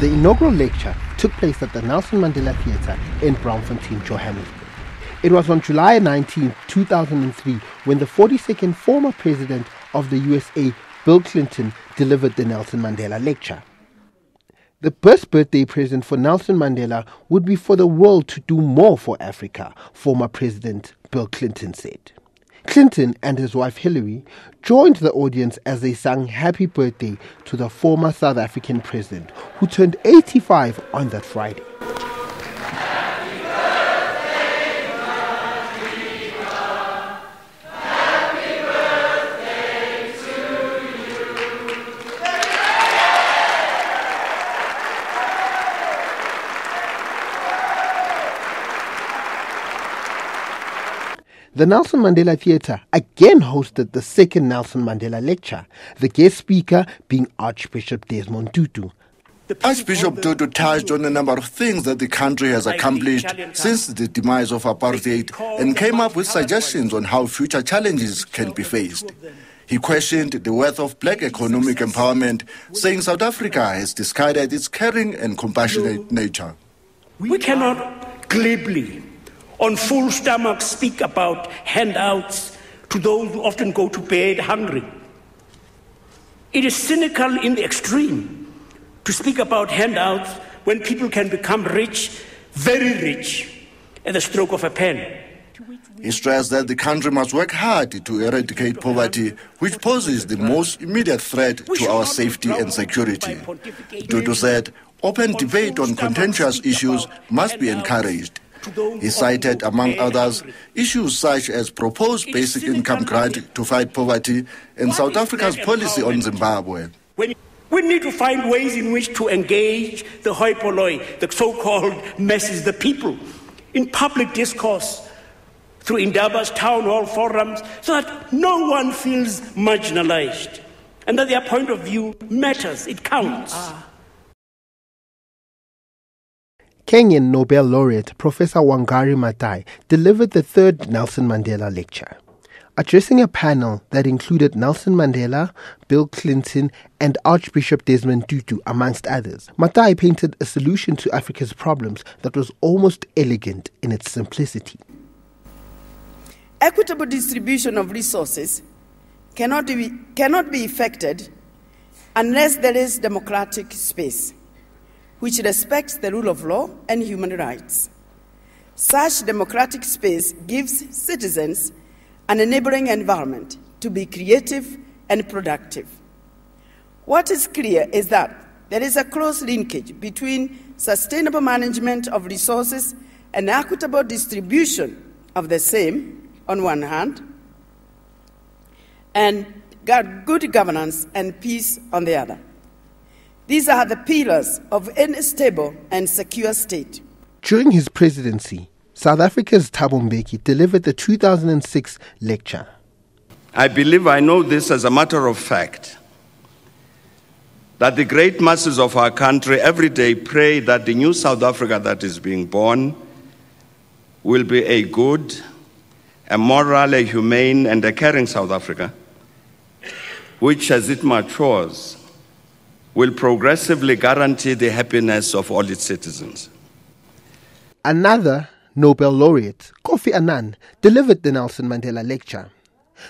The inaugural lecture took place at the Nelson Mandela Theatre in Braamfontein, Johannesburg. It was on July 19, 2003, when the 42nd former president of the USA, Bill Clinton, delivered the Nelson Mandela lecture. The best birthday present for Nelson Mandela would be for the world to do more for Africa, former President Bill Clinton said. Clinton and his wife Hillary joined the audience as they sang happy birthday to the former South African president, who turned 85 on that Friday. The Nelson Mandela Theatre again hosted the second Nelson Mandela lecture, the guest speaker being Archbishop Desmond Tutu. Archbishop Tutu touched on a number of things that the country has accomplished since the demise of apartheid and came up with suggestions on how future challenges can be faced. He questioned the worth of black economic empowerment, saying South Africa has discarded its caring and compassionate nature. We cannot glibly, on full stomach, speak about handouts to those who often go to bed hungry. It is cynical in the extreme to speak about handouts when people can become rich, very rich, at the stroke of a pen. He stressed that the country must work hard to eradicate poverty, which poses the most immediate threat to our safety and security. Tutu said, open debate on contentious issues must be encouraged. He cited, among others, issues such as proposed basic income grant to fight poverty and South Africa's policy on Zimbabwe. We need to find ways in which to engage the hoi polloi, the so-called masses, the people, in public discourse through Indaba's town hall forums so that no one feels marginalized and that their point of view matters, it counts. Kenyan Nobel laureate Professor Wangari Maathai delivered the third Nelson Mandela lecture. Addressing a panel that included Nelson Mandela, Bill Clinton, and Archbishop Desmond Tutu, amongst others, Maathai painted a solution to Africa's problems that was almost elegant in its simplicity. Equitable distribution of resources cannot be effected unless there is democratic space, which respects the rule of law and human rights. Such democratic space gives citizens an enabling environment to be creative and productive. What is clear is that there is a close linkage between sustainable management of resources and equitable distribution of the same, on one hand, and good governance and peace on the other. These are the pillars of any stable and secure state. During his presidency, South Africa's Thabo Mbeki delivered the 2006 lecture. I believe I know this as a matter of fact, that the great masses of our country every day pray that the new South Africa that is being born will be a good, a moral, a humane, and a caring South Africa, which as it matures, will progressively guarantee the happiness of all its citizens. Another Nobel laureate, Kofi Annan, delivered the Nelson Mandela lecture.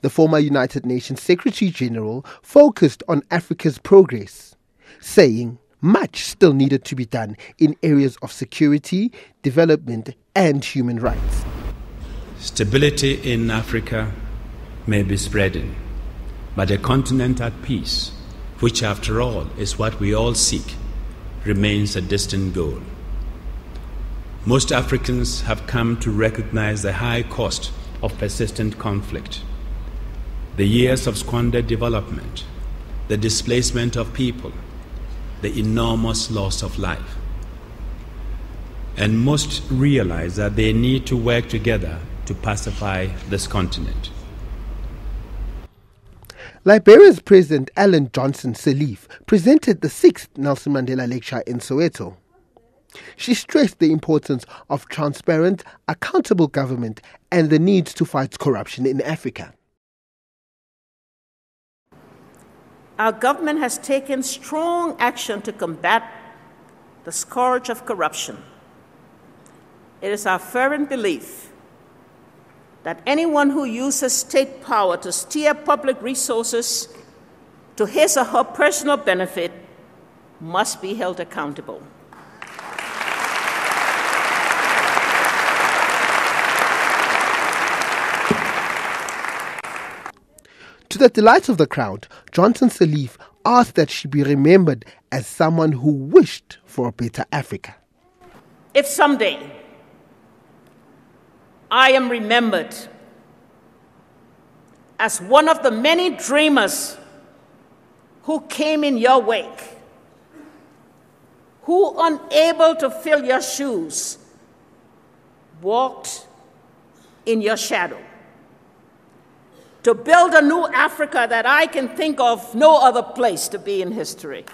The former United Nations Secretary General focused on Africa's progress, saying much still needed to be done in areas of security, development, and human rights. Stability in Africa may be spreading, but a continent at peace, which after all is what we all seek, remains a distant goal. Most Africans have come to recognize the high cost of persistent conflict, the years of squandered development, the displacement of people, the enormous loss of life. And most realize that they need to work together to pacify this continent. Liberia's President Ellen Johnson Sirleaf presented the sixth Nelson Mandela lecture in Soweto. She stressed the importance of transparent, accountable government and the need to fight corruption in Africa. Our government has taken strong action to combat the scourge of corruption. It is our fervent belief that anyone who uses state power to steer public resources to his or her personal benefit must be held accountable. To the delight of the crowd, Johnson Sirleaf asked that she be remembered as someone who wished for a better Africa. If someday I am remembered as one of the many dreamers who came in your wake, who, unable to fill your shoes, walked in your shadow, to build a new Africa that I can think of no other place to be in history.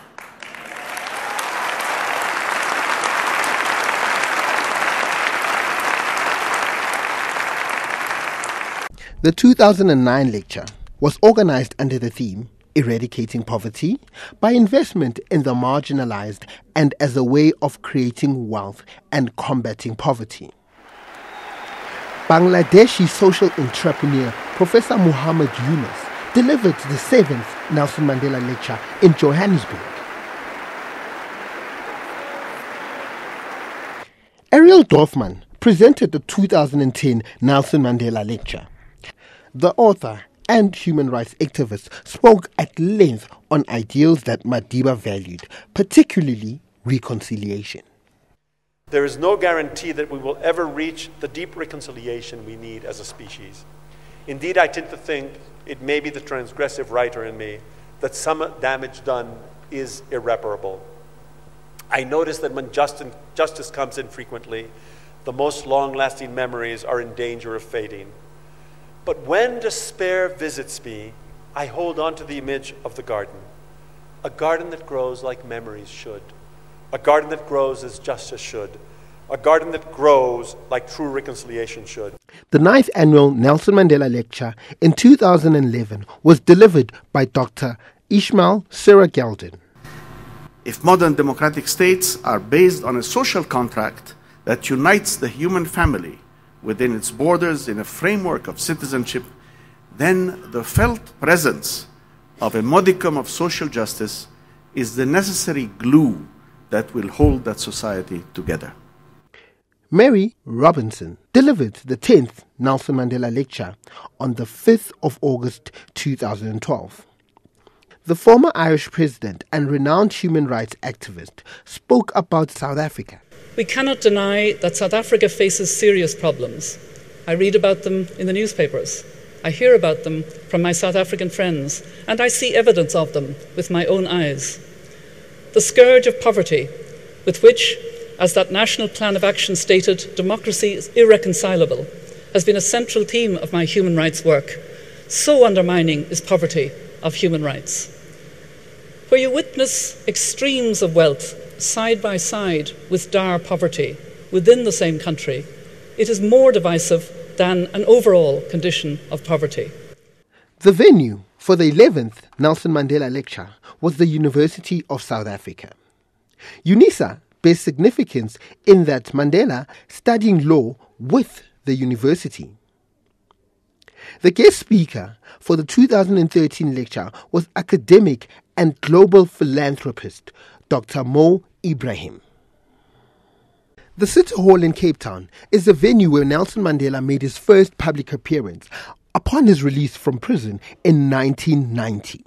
The 2009 lecture was organized under the theme Eradicating Poverty by Investment in the Marginalized and as a way of creating wealth and combating poverty. Bangladeshi social entrepreneur Professor Muhammad Yunus delivered the 7th Nelson Mandela Lecture in Johannesburg. Ariel Dorfman presented the 2010 Nelson Mandela Lecture. The author and human rights activist spoke at length on ideals that Madiba valued, particularly reconciliation. There is no guarantee that we will ever reach the deep reconciliation we need as a species. Indeed, I tend to think, it may be the transgressive writer in me, that some damage done is irreparable. I notice that when justice comes infrequently, the most long-lasting memories are in danger of fading. But when despair visits me, I hold on to the image of the garden, a garden that grows like memories should, a garden that grows as justice should, a garden that grows like true reconciliation should. The 9th annual Nelson Mandela Lecture in 2011 was delivered by Dr. Ishmael Sira Galton. If modern democratic states are based on a social contract that unites the human family within its borders in a framework of citizenship, then the felt presence of a modicum of social justice is the necessary glue that will hold that society together. Mary Robinson delivered the 10th Nelson Mandela Lecture on the 5th of August 2012. The former Irish president and renowned human rights activist spoke about South Africa. We cannot deny that South Africa faces serious problems. I read about them in the newspapers. I hear about them from my South African friends, and I see evidence of them with my own eyes. The scourge of poverty, with which, as that National Plan of Action stated, democracy is irreconcilable, has been a central theme of my human rights work. So undermining is poverty of human rights. Where you witness extremes of wealth side by side with dire poverty within the same country, it is more divisive than an overall condition of poverty. The venue for the 11th Nelson Mandela Lecture was the University of South Africa. UNISA bears significance in that Mandela studying law with the university. The guest speaker for the 2013 lecture was academic and global philanthropist Dr. Mo Ibrahim. The City Hall in Cape Town is the venue where Nelson Mandela made his first public appearance upon his release from prison in 1990.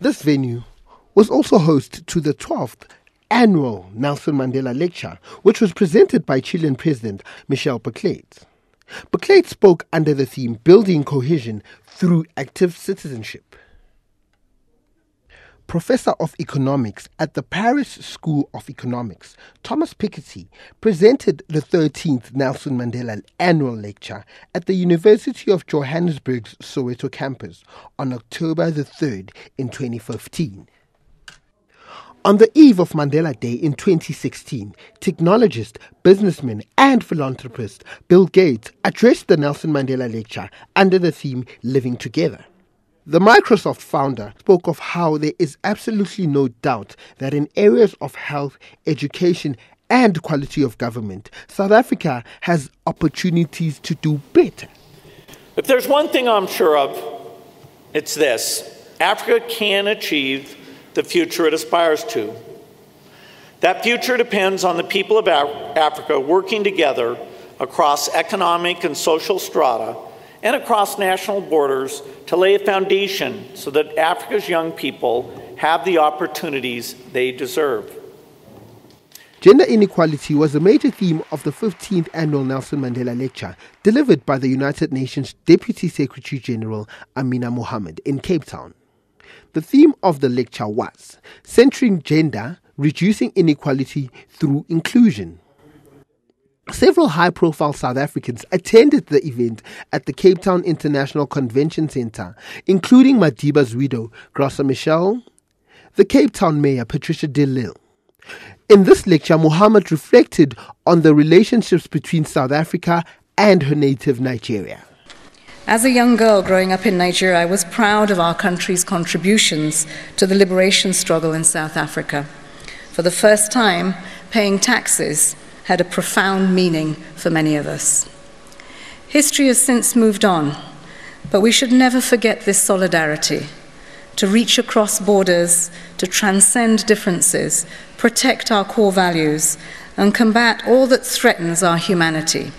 This venue was also host to the 12th annual Nelson Mandela Lecture, which was presented by Chilean President Michel Bachelet. Bachelet spoke under the theme Building Cohesion Through Active Citizenship. Professor of Economics at the Paris School of Economics, Thomas Piketty, presented the 13th Nelson Mandela Annual Lecture at the University of Johannesburg's Soweto campus on October the 3rd in 2015. On the eve of Mandela Day in 2016, technologist, businessman and philanthropist Bill Gates addressed the Nelson Mandela Lecture under the theme Living Together. The Microsoft founder spoke of how there is absolutely no doubt that in areas of health, education, and quality of government, South Africa has opportunities to do better. If there's one thing I'm sure of, it's this: Africa can achieve the future it aspires to. That future depends on the people of Africa working together across economic and social strata and across national borders to lay a foundation so that Africa's young people have the opportunities they deserve. Gender inequality was a major theme of the 15th Annual Nelson Mandela Lecture delivered by the United Nations Deputy Secretary General Amina Mohammed in Cape Town. The theme of the lecture was Centering Gender, Reducing Inequality Through Inclusion. Several high-profile South Africans attended the event at the Cape Town International Convention Centre, including Madiba's widow, Graça Michel, the Cape Town Mayor, Patricia de Lille. In this lecture, Mohammed reflected on the relationships between South Africa and her native Nigeria. As a young girl growing up in Nigeria, I was proud of our country's contributions to the liberation struggle in South Africa. For the first time, paying taxes had a profound meaning for many of us. History has since moved on, but we should never forget this solidarity, to reach across borders, to transcend differences, protect our core values, and combat all that threatens our humanity.